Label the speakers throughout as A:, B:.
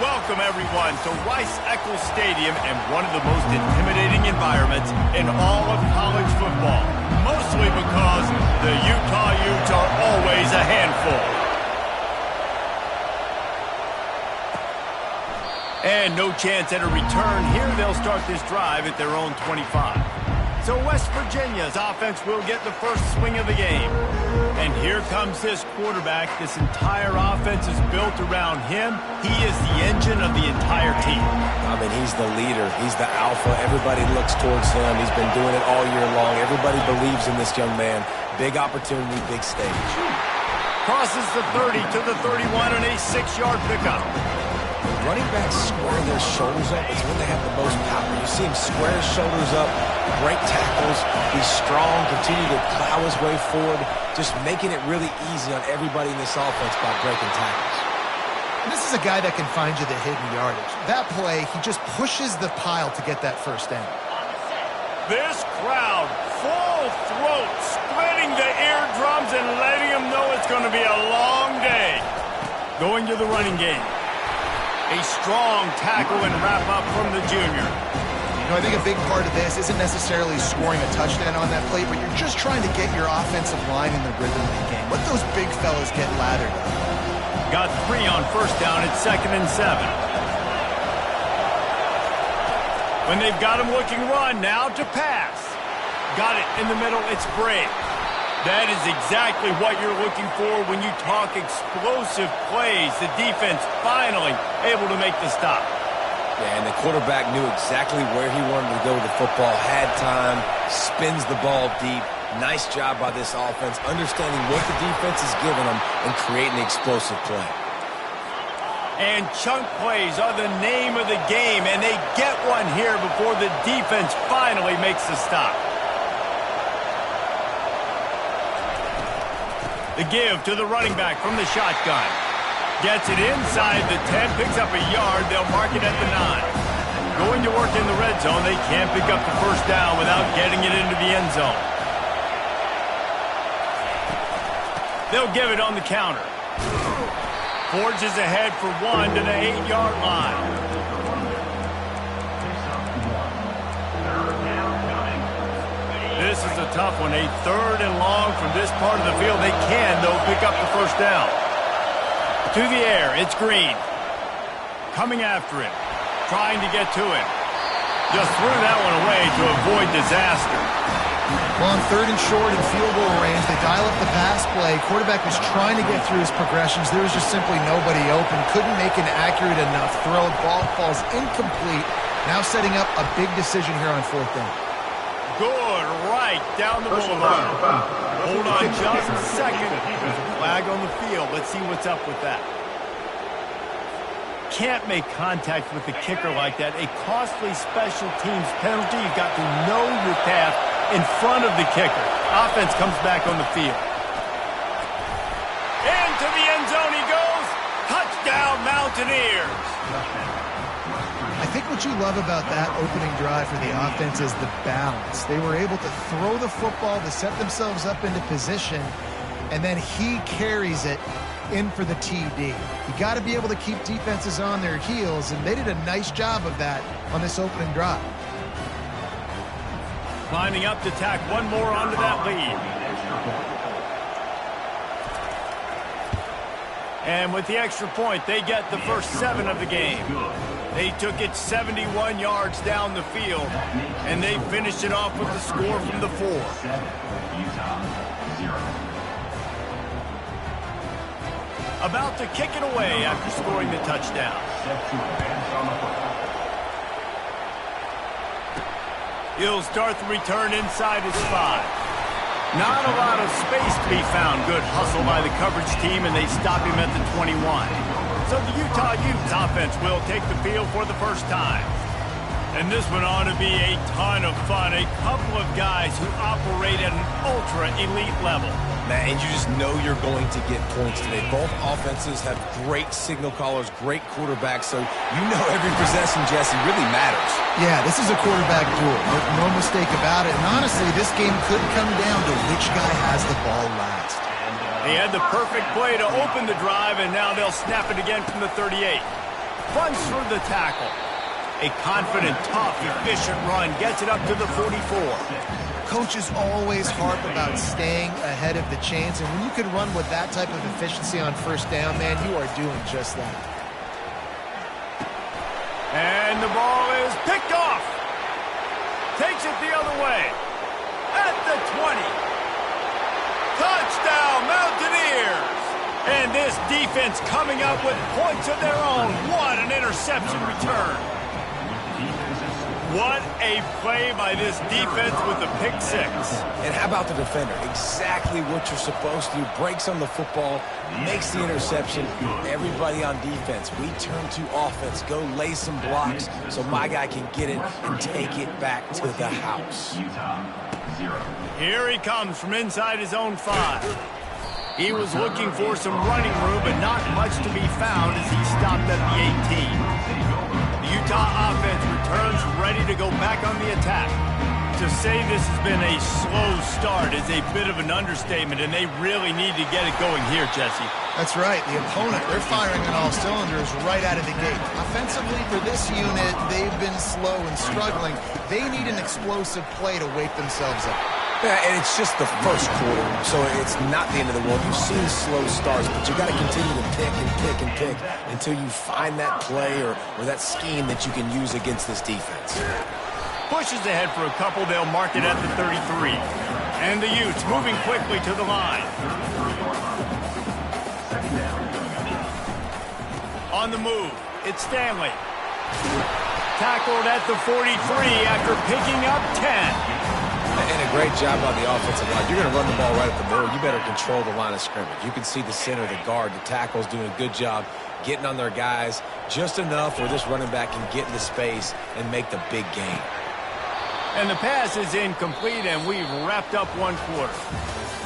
A: Welcome, everyone, to Rice-Eccles Stadium and one of the most intimidating environments in all of college football, mostly because the Utah Utes are always a handful. And no chance at a return here. They'll start this drive at their own 25. So West Virginia's offense will get the first swing of the game. And here comes this quarterback. This entire offense is built around him. He is the engine of the entire team.
B: I mean, he's the leader. He's the alpha. Everybody looks towards him. He's been doing it all year long. Everybody believes in this young man. Big opportunity, big stage.
A: Crosses the 30 to the 31 on a 6-yard pickup.
B: Running backs square their shoulders up. It's when they have the most power. You see him square his shoulders up, break tackles, be strong, continue to plow his way forward, just making it really easy on everybody in this offense by breaking tackles.
C: And this is a guy that can find you the hidden yardage. That play, he just pushes the pile to get that first down.
A: This crowd, full throat, splitting the eardrums and letting them know it's going to be a long day. Going to the running game. A strong tackle and wrap-up from the junior.
C: You know, I think a big part of this isn't necessarily scoring a touchdown on that play, but you're just trying to get your offensive line in the rhythm of the game. Let those big fellas get lathered up.
A: Got 3 on first down at 2nd and 7. When they've got him looking run, now to pass. Got it in the middle, it's Brave. That is exactly what you're looking for when you talk explosive plays. The defense finally able to make the stop.
B: Yeah, and the quarterback knew exactly where he wanted to go with the football, had time, spins the ball deep. Nice job by this offense, understanding what the defense is giving them and creating the explosive play.
A: And chunk plays are the name of the game, and they get one here before the defense finally makes the stop. The give to the running back from the shotgun. Gets it inside the 10, picks up a yard. They'll mark it at the 9. Going to work in the red zone. They can't pick up the first down without getting it into the end zone. They'll give it on the counter. Forges ahead for 1 to the 8-yard line. This is a tough one. A 3rd and long from this part of the field. They can, though, pick up the first down. To the air, it's Green. Coming after him. Trying to get to him. Just threw that one away to avoid disaster.
C: Well, on 3rd and short and field goal range, they dial up the pass play. Quarterback was trying to get through his progressions. There was just simply nobody open. Couldn't make an accurate enough throw. Ball falls incomplete. Now setting up a big decision here on 4th down.
A: Good, right down the boulevard. Hold on just a second. There's a flag on the field. Let's see what's up with that. Can't make contact with the kicker like that. A costly special teams penalty. You've got to know your path in front of the kicker. Offense comes back on the field. Into the end zone he goes. Touchdown, Mountaineers.
C: I think what you love about that opening drive for the offense is the balance. They were able to throw the football to set themselves up into position, and then he carries it in for the TD. You got to be able to keep defenses on their heels, and they did a nice job of that on this opening drive.
A: Lining up to tack one more onto that lead. And with the extra point, they get the first 7 of the game. They took it 71 yards down the field, and they finished it off with the score from the 4. About to kick it away after scoring the touchdown. He'll start the return inside his 5. Not a lot of space to be found. Good hustle by the coverage team, and they stop him at the 21. So the Utah Utes offense will take the field for the first time. And this one ought to be a ton of fun. A couple of guys who operate at an ultra-elite level.
B: Man, and you just know you're going to get points today. Both offenses have great signal callers, great quarterbacks, so you know every possession, Jesse, really matters.
C: Yeah, this is a quarterback duel. No mistake about it. And honestly, this game could come down to which guy has the ball last.
A: They had the perfect play to open the drive, and now they'll snap it again from the 38. runs through the tackle. A confident, tough, efficient run gets it up to the 44.
C: Coaches always harp about staying ahead of the chains, and when you can run with that type of efficiency on first down, man, you are doing just that.
A: And the ball is picked off. Takes it the other way. At the 20. Touchdown, Mountaineers! And this defense coming up with points of their own. What an interception return. What a play by this defense with the pick six.
B: And how about the defender? Exactly what you're supposed to do. Breaks on the football, makes the interception. Everybody on defense, we turn to offense. Go lay some blocks so my guy can get it and take it back to the house.
A: Here he comes from inside his own 5. He was looking for some running room, but not much to be found as he stopped at the 18. The Utah offense returns ready to go back on the attack. To say this has been a slow start is a bit of an understatement, and they really need to get it going here, Jesse.
C: That's right. The opponent, they're firing on all cylinders right out of the gate. Offensively, for this unit, they've been slow and struggling. They need an explosive play to wake themselves up.
B: Yeah, and it's just the first quarter, so it's not the end of the world. You've seen slow starts, but you got to continue to pick and pick and pick until you find that play or that scheme that you can use against this defense.
A: Pushes ahead for a couple. They'll mark it at the 33. And the Utes moving quickly to the line. On the move, it's Stanley. Tackled at the 43 after picking up 10.
B: And a great job on the offensive line. You're going to run the ball right at the middle. You better control the line of scrimmage. You can see the center, the guard, the tackles doing a good job getting on their guys just enough where this running back can get into space and make the big gain.
A: And the pass is incomplete, and we've wrapped up one quarter.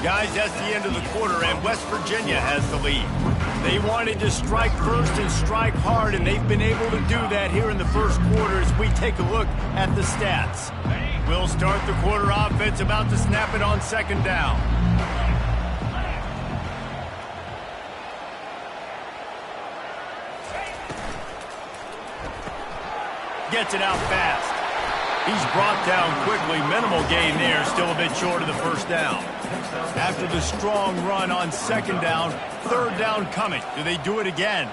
A: Guys, that's the end of the quarter, and West Virginia has the lead. They wanted to strike first and strike hard, and they've been able to do that here in the first quarter as we take a look at the stats. We'll start the quarter offense, about to snap it on second down. Gets it out fast. He's brought down quickly. Minimal gain there, still a bit short of the first down. After the strong run on second down, third down coming. Do they do it again?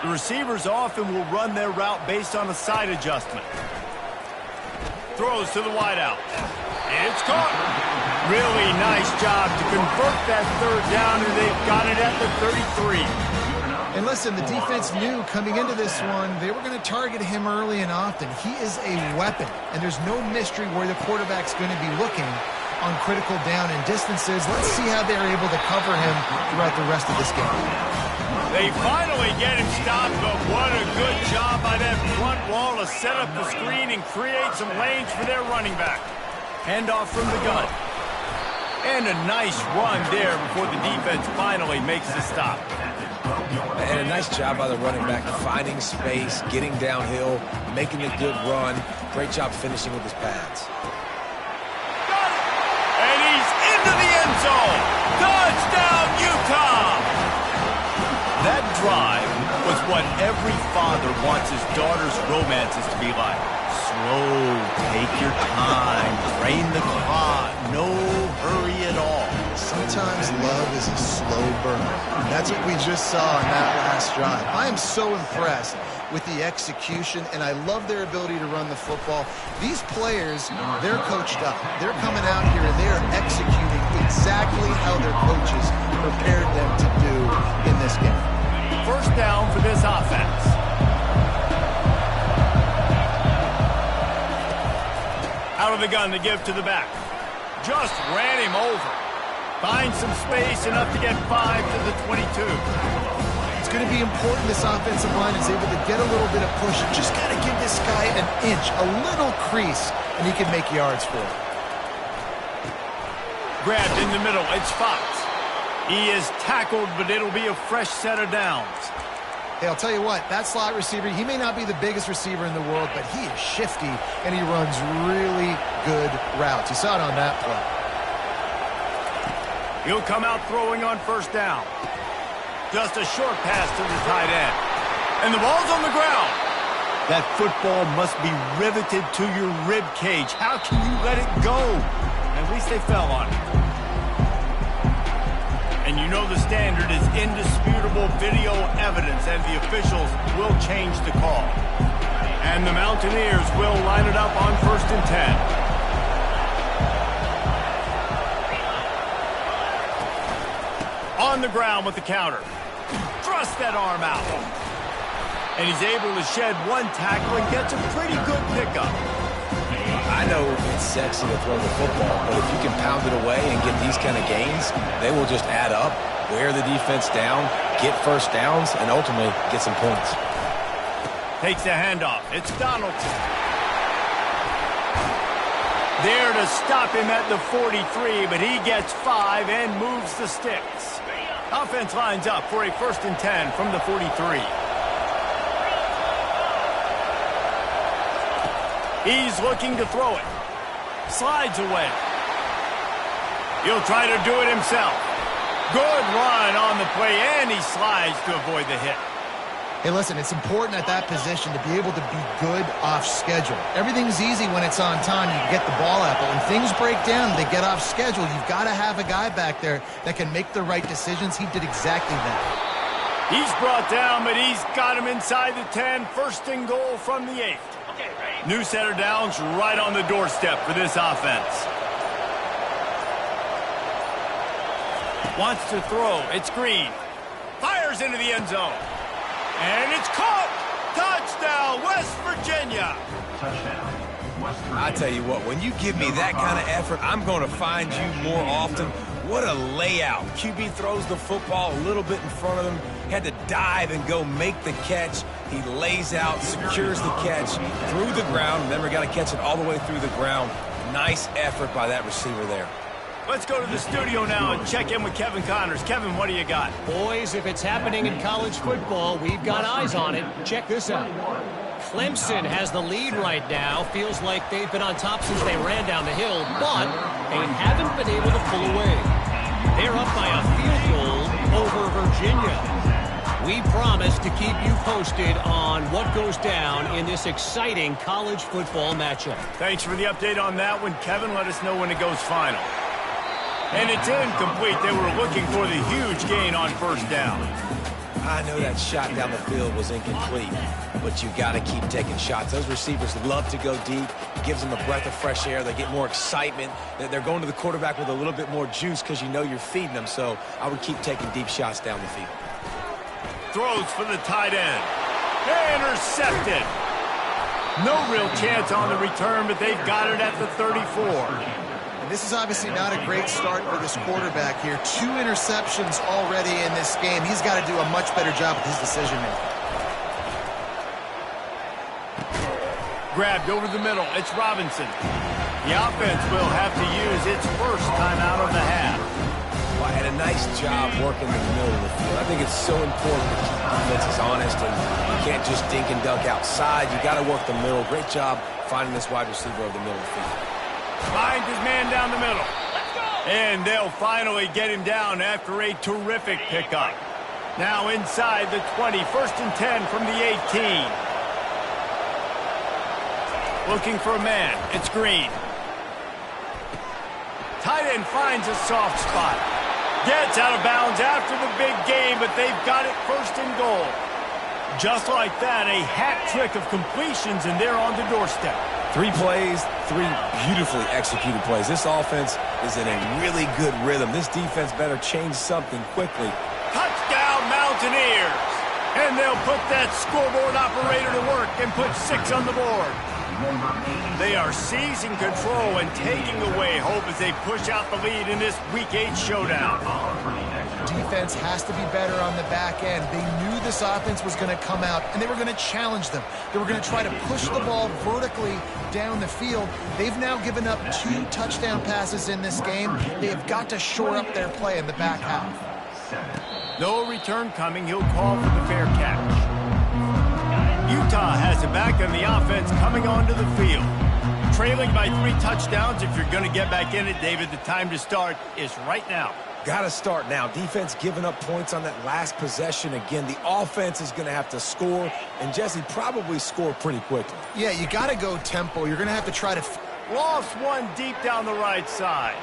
A: The receivers often will run their route based on a side adjustment. Throws to the wideout. It's caught. Really nice job to convert that third down, and they've got it at the 33.
C: And listen, the defense knew coming into this one, they were going to target him early and often. He is a weapon, and there's no mystery where the quarterback's going to be looking on critical down and distances. Let's see how they're able to cover him throughout the rest of this game.
A: They finally get him stopped, but what a good job by that front wall to set up the screen and create some lanes for their running back. Handoff from the gun. And a nice run there before the defense finally makes the stop.
B: And a nice job by the running back, finding space, getting downhill, making a good run. Great job finishing with his pads.
A: Got it! And he's into the end zone! Touchdown, Utah! That drive was what every father wants his daughter's romances to be like. Slow, take your time, drain the clock, no hurry at all.
C: Sometimes love is a slow burn. That's what we just saw in that last drive. I am so impressed with the execution, and I love their ability to run the football. These players, they're coached up. They're coming out here, and they're executing exactly how their coaches prepared them to do in this game.
A: First down for this offense. Out of the gun to give to the back. Just ran him over. Finds some space, enough to get 5 to the 22.
C: It's going to be important this offensive line is able to get a little bit of push. Just got to give this guy an inch, a little crease, and he can make yards for it.
A: Grabbed in the middle. It's Fox. He is tackled, but it'll be a fresh set of downs.
C: Hey, I'll tell you what, that slot receiver, he may not be the biggest receiver in the world, but he is shifty, and he runs really good routes. You saw it on that play.
A: He'll come out throwing on first down. Just a short pass to the tight end. And the ball's on the ground. That football must be riveted to your rib cage. How can you let it go? At least they fell on it. And you know the standard is indisputable video evidence, and the officials will change the call. And the Mountaineers will line it up on 1st and 10. On the ground with the counter. Thrust that arm out. And he's able to shed one tackle and gets a pretty good pickup.
B: I know it's sexy to throw the football, but if you can pound it away and get these kind of gains, they will just add up, wear the defense down, get first downs, and ultimately get some points.
A: Takes the handoff. It's Donaldson. There to stop him at the 43, but he gets 5 and moves the sticks. Offense lines up for a 1st and 10 from the 43. He's looking to throw it. Slides away. He'll try to do it himself. Good run on the play, and he slides to avoid the hit.
C: Hey, listen, it's important at that position to be able to be good off schedule. Everything's easy when it's on time. You get the ball out, but when things break down, they get off schedule. You've got to have a guy back there that can make the right decisions. He did exactly that.
A: He's brought down, but he's got him inside the 10. 1st and goal from the 8. New set of downs right on the doorstep for this offense. Wants to throw. It's Green. Fires into the end zone. And it's caught. Touchdown, West Virginia.
B: I tell you what, when you give me that kind of effort, I'm going to find you more often. What a layout. QB throws the football a little bit in front of him. Had to dive and go make the catch. He lays out, secures the catch through the ground. Remember, got to catch it all the way through the ground. Nice effort by that receiver there.
A: Let's go to the studio now and check in with Kevin Connors. Kevin, what do you got?
D: Boys, if it's happening in college football, we've got eyes on it. Check this out. Clemson has the lead right now. Feels like they've been on top since they ran down the hill, but they haven't been able to pull away. They're up by a field goal over Virginia. We promise to keep you posted on what goes down in this exciting college football matchup.
A: Thanks for the update on that one, Kevin. Let us know when it goes final. And it's incomplete. They were looking for the huge gain on 1st down.
B: I know that shot down the field was incomplete, but you got to keep taking shots. Those receivers love to go deep. It gives them a breath of fresh air. They get more excitement. They're going to the quarterback with a little bit more juice because you know you're feeding them. So I would keep taking deep shots down the field.
A: Throws for the tight end. Intercepted. No real chance on the return, but they've got it at the 34.
C: This is obviously not a great start for this quarterback here. 2 interceptions already in this game. He's got to do a much better job with his decision-making.
A: Grabbed over the middle. It's Robinson. The offense will have to use its first timeout of the half.
B: Well, and a nice job working in the middle of the field. I think it's so important to keep defenses honest, and you can't just dink and dunk outside. You got to work the middle. Great job finding this wide receiver over the middle of the field.
A: Finds his man down the middle. Let's go! And they'll finally get him down after a terrific pickup. Now inside the 20, 1st and 10 from the 18. Looking for a man. It's Green. Tight end finds a soft spot. Gets out of bounds after the big game, but they've got it 1st and goal. Just like that, a hat trick of completions, and they're on the doorstep.
B: 3 plays, 3 beautifully executed plays. This offense is in a really good rhythm. This defense better change something quickly.
A: Touchdown, Mountaineers! And they'll put that scoreboard operator to work and put 6 on the board. They are seizing control and taking away hope as they push out the lead in this Week 8 showdown.
C: Defense has to be better on the back end. They knew this offense was going to come out, and they were going to challenge them. They were going to try to push the ball vertically down the field. They've now given up 2 touchdown passes in this game. They have got to shore up their play in the back half.
A: No return coming. He'll call for the fair catch. Utah has it back, and the offense coming onto the field. Trailing by 3 touchdowns. If you're going to get back in it, David, the time to start is right now.
B: Got to start now. Defense giving up points on that last possession. Again, the offense is going to have to score, and Jesse probably score pretty quickly.
C: Yeah, you got to go tempo. You're going to have to try to...
A: Lost one deep down the right side.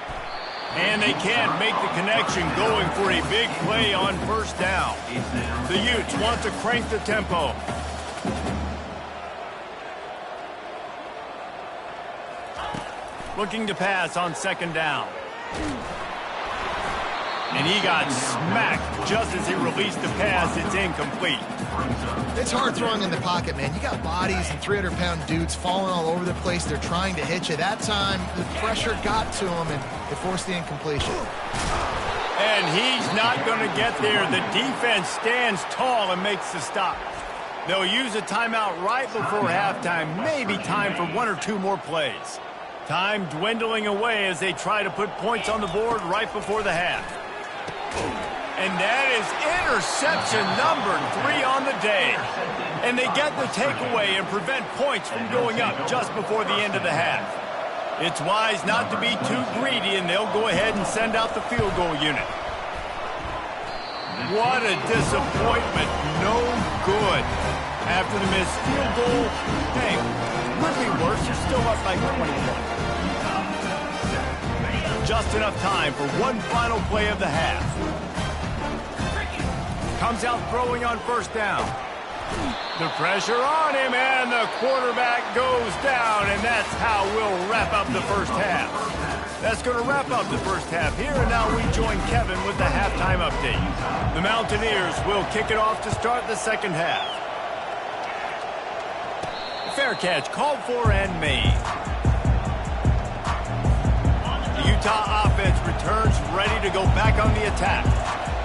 A: And they can't make the connection, going for a big play on first down. The Utes want to crank the tempo. Looking to pass on second down. And he got smacked just as he released the pass. It's incomplete.
C: It's hard throwing in the pocket, man. You got bodies and 300-pound dudes falling all over the place. They're trying to hit you. That time, the pressure got to him, and it forced the incompletion.
A: And he's not going to get there. The defense stands tall and makes the stop. They'll use a timeout right before halftime. Maybe time for one or two more plays. Time dwindling away as they try to put points on the board right before the half. And that is interception number 3 on the day. And they get the takeaway and prevent points from going up just before the end of the half. It's wise not to be too greedy, and they'll go ahead and send out the field goal unit. What a disappointment. No good. After the missed field goal, hey, could be worse. You're still up by 21. Just enough time for one final play of the half. Comes out throwing on first down. The pressure on him, and the quarterback goes down, and that's how we'll wrap up the first half. That's going to wrap up the first half here, and now we join Kevin with the halftime update. The Mountaineers will kick it off to start the second half. Fair catch called for and made. The Utah offense returns ready to go back on the attack.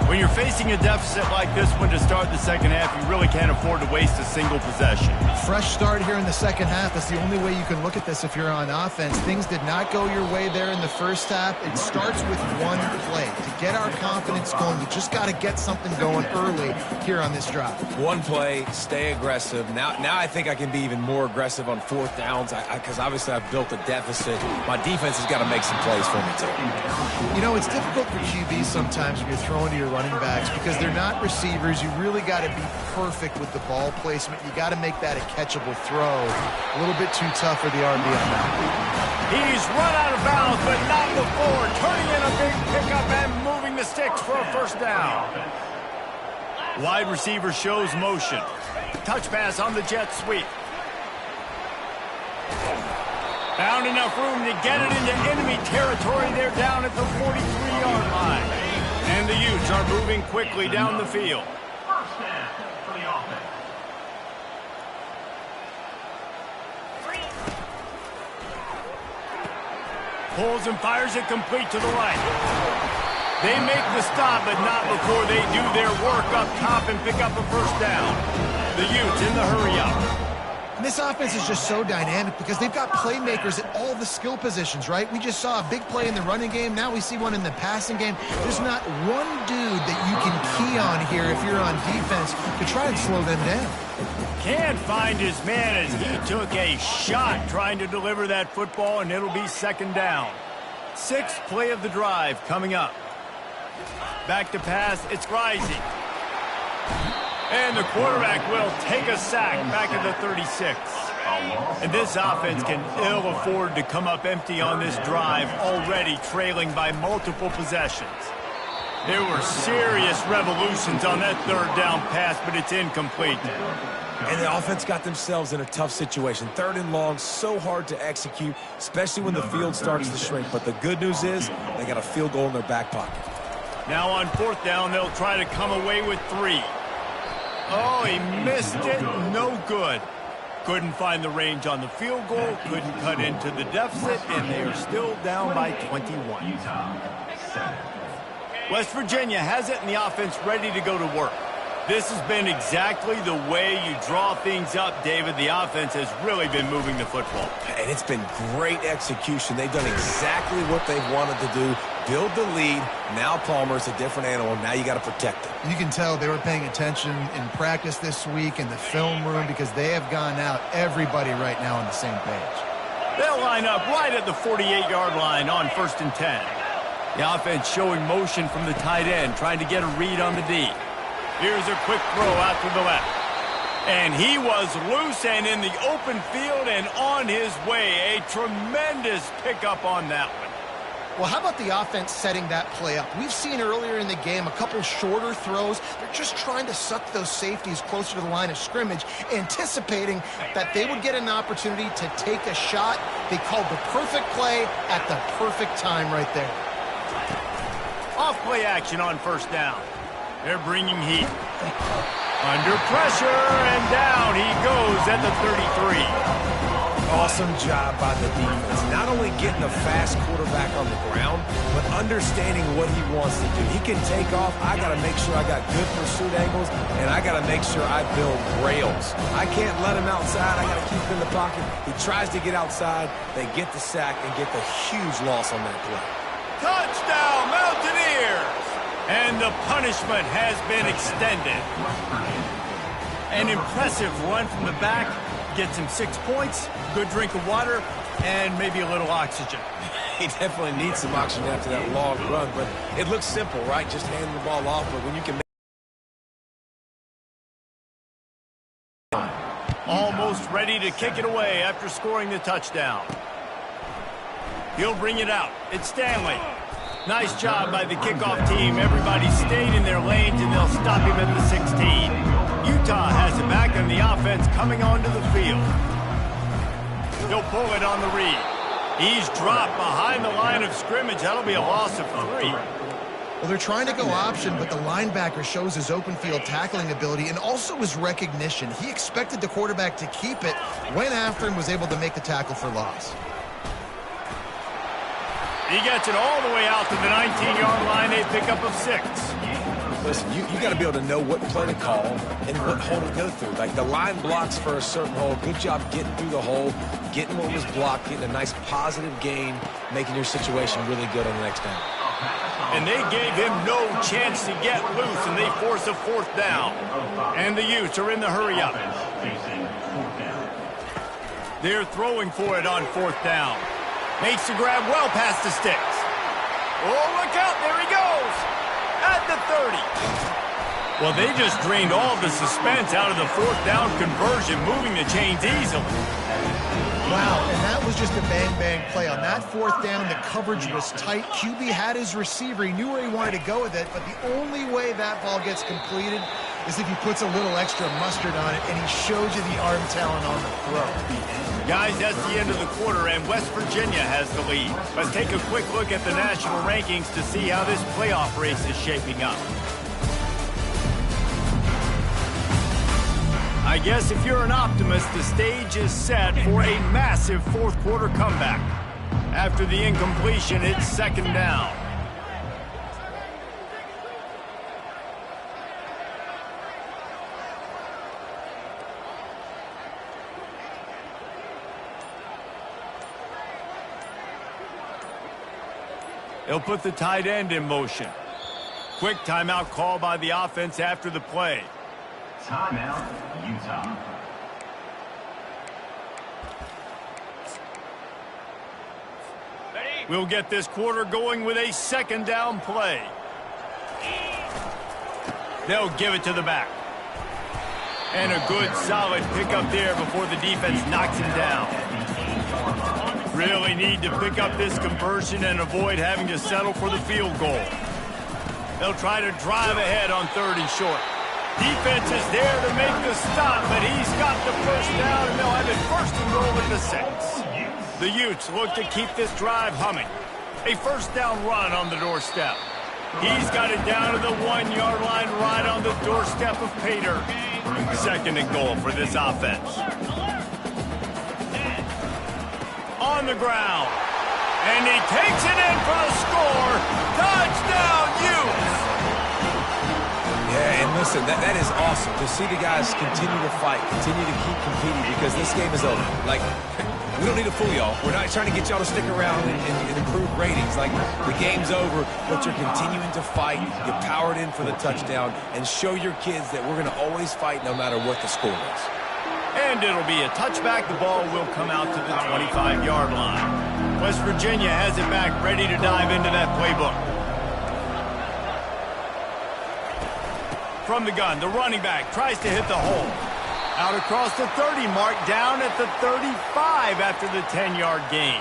A: When you're facing a deficit like this one to start the second half, you really can't afford to waste a single possession.
C: Fresh start here in the second half. That's the only way you can look at this if you're on offense. Things did not go your way there in the first half. It starts with one play. To get our confidence going, we just got to get something going early here on this drive. One play, stay aggressive. Now I think I can be even more aggressive on fourth downs because obviously I've built a deficit. My defense has got to make some plays for me too. You know, it's difficult for QBs sometimes when you're throwing to your running backs because they're not receivers. You really got to be perfect with the ball placement. You got to make that a catchable throw. A little bit too tough for the RB on that.
A: He's run out of bounds, but not before. Turning in a big pickup and moving the sticks for a first down. Wide receiver shows motion. Touch pass on the jet sweep. Found enough room to get it into enemy territory. They're down at the 43-yard line. And the Utes are moving quickly down the field.
E: First down for the offense.
A: Pulls and fires it complete to the right. They make the stop, but not before they do their work up top and pick up a first down. The Utes in the hurry-up.
C: And this offense is just so dynamic because they've got playmakers at all the skill positions, right? We just saw a big play in the running game. Now we see one in the passing game. There's not one dude that you can key on here if you're on defense to try and slow them down.
A: Can't find his man as he took a shot trying to deliver that football, and it'll be second down. Sixth play of the drive coming up. Back to pass, it's rising. And the quarterback will take a sack back at the 36. And this offense can ill afford to come up empty on this drive, already trailing by multiple possessions. There were serious revolutions on that third down pass, but it's incomplete.
B: And the offense got themselves in a tough situation. Third and long, so hard to execute, especially when the field starts to shrink. But the good news is they got a field goal in their back pocket.
A: Now on fourth down, they'll try to come away with 3. Oh, he missed it. No good. Couldn't find the range on the field goal, couldn't cut into the deficit, and they are still down by 21. West Virginia has it, and the offense ready to go to work. This has been exactly the way you draw things up, David. The offense has really been moving the football.
B: And it's been great execution. They've done exactly what they've wanted to do. Build the lead. Now Palmer's a different animal. Now you got to protect it.
C: You can tell they were paying attention in practice this week in the film room because they have gone out, everybody right now on the same page.
A: They'll line up right at the 48-yard line on 1st and 10. The offense showing motion from the tight end, trying to get a read on the D. Here's a quick throw out to the left. And he was loose and in the open field and on his way. A tremendous pickup on that one.
C: Well, how about the offense setting that play up? We've seen earlier in the game a couple shorter throws. They're just trying to suck those safeties closer to the line of scrimmage, anticipating that they would get an opportunity to take a shot. They called the perfect play at the perfect time right there.
A: Off play action on first down. They're bringing heat. Under pressure, and down he goes at the 33.
B: Awesome job by the defense. Not only getting a fast quarterback on the ground, but understanding what he wants to do. He can take off. I got to make sure I got good pursuit angles, and I got to make sure I build rails. I can't let him outside. I got to keep him in the pocket. He tries to get outside. They get the sack and get the huge loss on that play.
A: Touchdown, Mountaineers! And the punishment has been extended. An impressive run from the back. Gets him 6 points, good drink of water, and maybe a little oxygen.
B: He definitely needs some oxygen after that long run, but it looks simple, right? Just hand the ball off, but when you can make...
A: Almost ready to kick it away after scoring the touchdown. He'll bring it out. It's Stanley. Nice job by the kickoff team. Everybody stayed in their lanes, and they'll stop him at the 16. Utah has it back, and the offense coming onto the field. He'll pull it on the read. He's dropped behind the line of scrimmage. That'll be a loss of 3.
C: Well, they're trying to go option, but the linebacker shows his open field tackling ability and also his recognition. He expected the quarterback to keep it, went after him, was able to make the tackle for loss.
A: He gets it all the way out to the 19-yard line. A pickup of 6.
B: Listen, you got to be able to know what play to call and what hole to go through. Like, the line blocks for a certain hole. Good job getting through the hole, getting what was blocked, getting a nice positive gain, making your situation really good on the next down.
A: And they gave him no chance to get loose, and they force a 4th down. And the Utes are in the hurry-up. They're throwing for it on 4th down. Makes the grab well past the sticks. Oh, look out. There he goes. At the 30. Well, they just drained all the suspense out of the 4th down conversion, moving the chains easily.
C: Wow, and that was just a bang-bang play. On that 4th down, the coverage was tight. QB had his receiver. He knew where he wanted to go with it, but the only way that ball gets completed is if he puts a little extra mustard on it, and he shows you the arm talent on the throw.
A: Guys, that's the end of the quarter, and West Virginia has the lead. Let's take a quick look at the national rankings to see how this playoff race is shaping up. I guess if you're an optimist, the stage is set for a massive 4th quarter comeback. After the incompletion, it's 2nd down. They'll put the tight end in motion. Quick timeout call by the offense after the play.
E: Timeout, Utah.
A: We'll get this quarter going with a 2nd down play. They'll give it to the back. And a good solid pickup there before the defense knocks him down. Really need to pick up this conversion and avoid having to settle for the field goal. They'll try to drive ahead on 3rd and short. Defense is there to make the stop, but he's got the 1st down, and they'll have it 1st and goal at the 6. The Utes look to keep this drive humming. A 1st down run on the doorstep. He's got it down to the 1-yard line right on the doorstep of Pater. 2nd and goal for this offense. On the ground. And he takes it in for the score. Touchdown, Utes!
B: Yeah, and listen, that is awesome to see the guys continue to fight, continue to keep competing, because this game is over. Like, we don't need to fool y'all. We're not trying to get y'all to stick around and improve ratings. Like, the game's over, but you're continuing to fight. You powered in for the touchdown, and show your kids that we're going to always fight no matter what the score is.
A: And it'll be a touchback. The ball will come out to the 25-yard line. West Virginia has it back, ready to dive into that playbook. From the gun, the running back tries to hit the hole. Out across the 30 mark, down at the 35 after the 10-yard gain.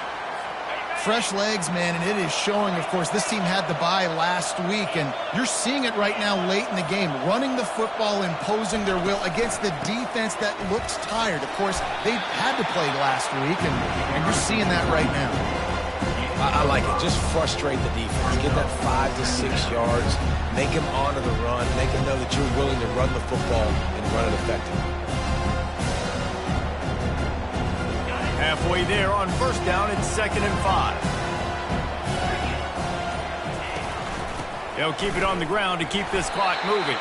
C: Fresh legs, man, and it is showing, of course. This team had the bye last week, and you're seeing it right now late in the game. Running the football, imposing their will against the defense that looks tired. Of course, they had to play last week, and you're seeing that right now.
B: I like it. Just frustrate the defense. Get that 5 to 6 yards. Make them honor the run. Make them know that you're willing to run the football and run it effectively.
A: Halfway there on first down, it's 2nd and 5. They'll keep it on the ground to keep this clock moving.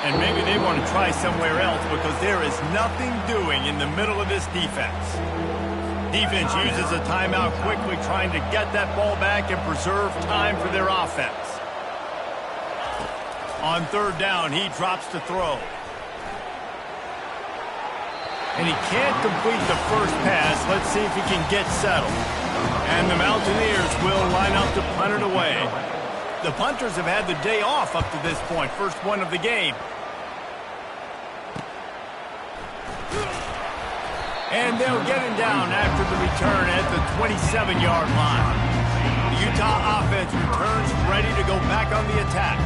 A: And maybe they want to try somewhere else because there is nothing doing in the middle of this defense. Defense uses a timeout quickly, trying to get that ball back and preserve time for their offense. On 3rd down, he drops to throw. And he can't complete the first pass. Let's see if he can get settled. And the Mountaineers will line up to punt it away. The punters have had the day off up to this point. First one of the game. And they'll get him down after the return at the 27-yard line. The Utah offense returns ready to go back on the attack.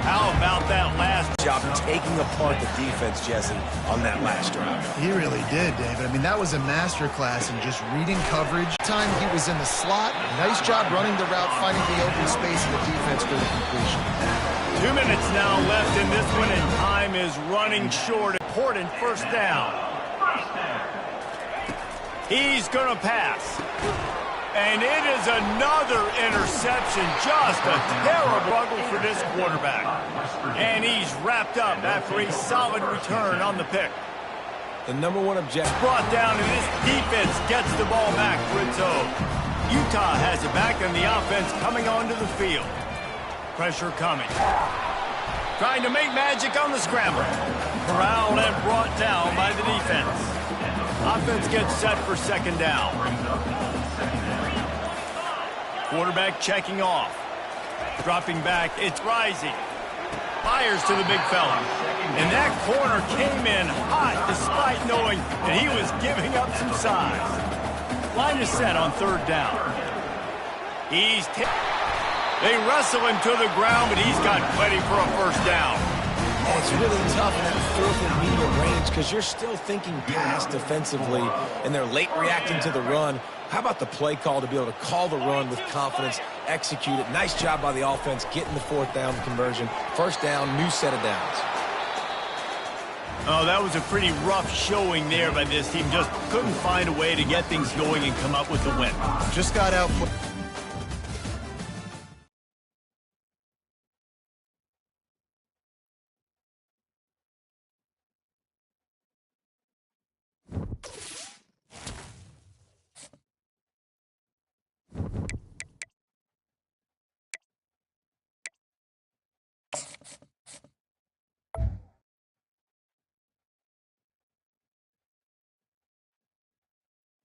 A: How about that last
B: job taking apart the defense, Jesse, on that last drive?
C: He really did, David. I mean, that was a masterclass in just reading coverage. Time he was in the slot. Nice job running the route, finding the open space in the defense for the completion.
A: 2 minutes now left in this one, and time is running short. Important first down. He's going to pass. And it is another interception. Just a terrible struggle for this quarterback. And he's wrapped up after a solid return on the pick.
B: The number one objective.
A: Brought down, and this defense gets the ball back for its own. Utah has it back, and the offense coming onto the field. Pressure coming. Trying to make magic on the scramble. Corralled and brought down by the defense. Offense gets set for 2nd down. Quarterback checking off. Dropping back, it's rising. Fires to the big fella. And that corner came in hot despite knowing that he was giving up some size. Line is set on 3rd down. They wrestle him to the ground, but he's got plenty for a first down.
B: And it's really tough in that 4th and medium range because you're still thinking pass defensively, and they're late reacting to the run. How about the play call to be able to call the run with confidence, execute it? Nice job by the offense getting the 4th down conversion. First down, new set of downs.
A: Oh, that was a pretty rough showing there by this team. Just couldn't find a way to get things going and come up with the win.
C: Just got out.